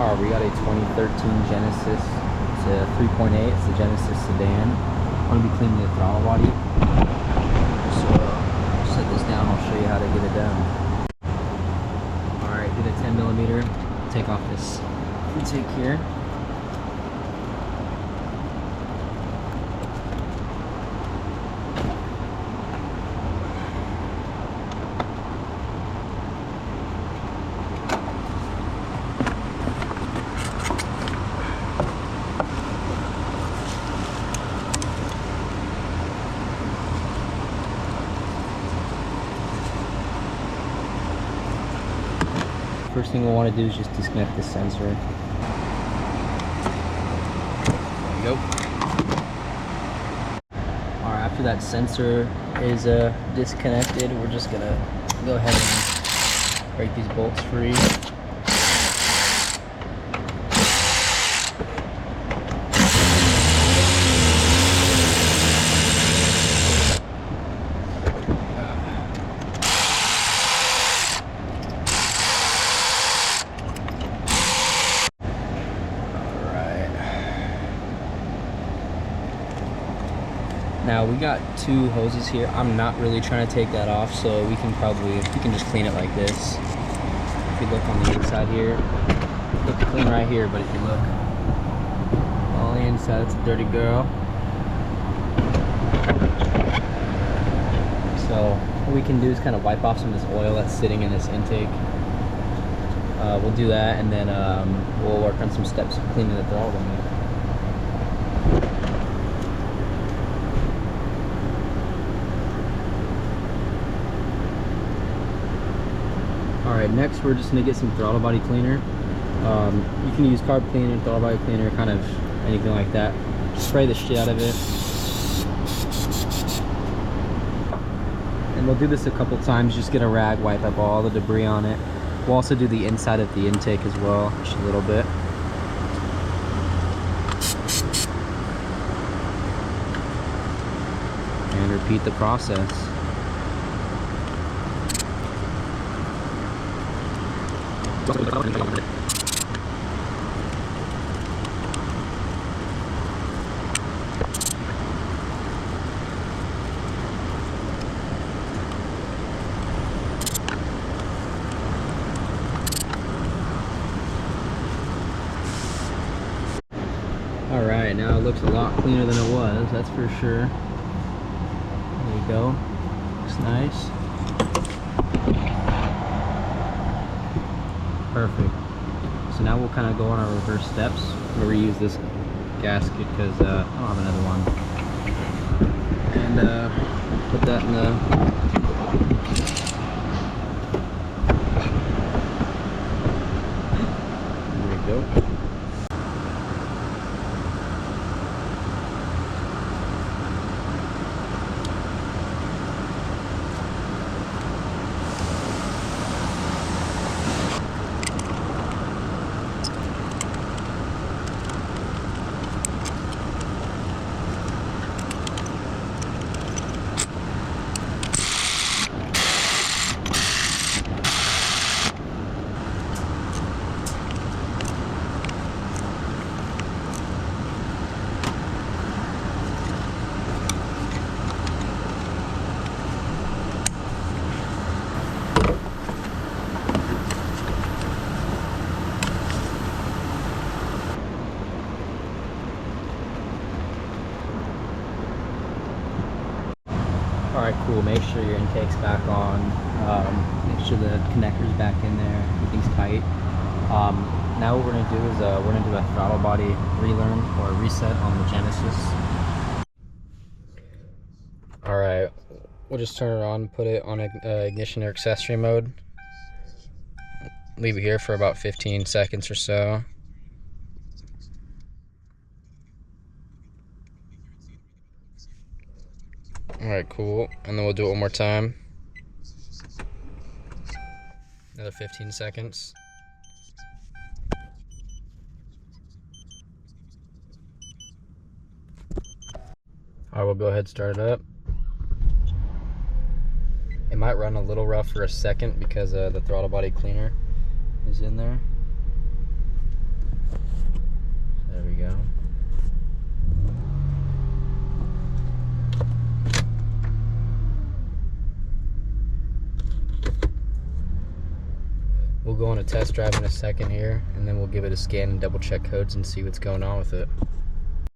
Alright, we got a 2013 Genesis. It's a 3.8. It's a Genesis Sedan. I'm going to be cleaning the throttle body. So I'll set this down. I'll show you how to get it done. Alright, get a 10mm. Take off this intake here. First thing we'll want to do is just disconnect this sensor. There we go. Alright, after that sensor is disconnected, we're just going to go ahead and break these bolts free. Now we got two hoses here. I'm not really trying to take that off, so we can just clean it like this. If you look on the inside here, looks clean right here, but if you look on the inside, it's a dirty girl. So what we can do is kind of wipe off some of this oil that's sitting in this intake. We'll do that, and then we'll work on some steps of cleaning the throttle body. Alright, next we're just going to get some throttle body cleaner. You can use carb cleaner, throttle body cleaner, kind of anything like that. Just spray the shit out of it. And we'll do this a couple times, just get a rag, wipe up all the debris on it. We'll also do the inside of the intake as well, just a little bit. And repeat the process. Alright, now it looks a lot cleaner than it was, that's for sure. There you go. Looks nice. Perfect. So now we'll kind of go on our reverse steps. We'll reuse this gasket because I don't have another one. And put that in the... There we go. Alright, cool. Make sure your intake's back on. Make sure the connector's back in there. Everything's tight. Now what we're going to do is we're going to do a throttle body relearn or reset on the Genesis. Alright, we'll just turn it on, put it on ignition or accessory mode. Leave it here for about 15 seconds or so. Alright, cool. And then we'll do it one more time. Another 15 seconds. Alright, we'll go ahead and start it up. It might run a little rough for a second because the throttle body cleaner is in there. go on a test drive in a second here, and then we'll give it a scan and double check codes and see what's going on with it.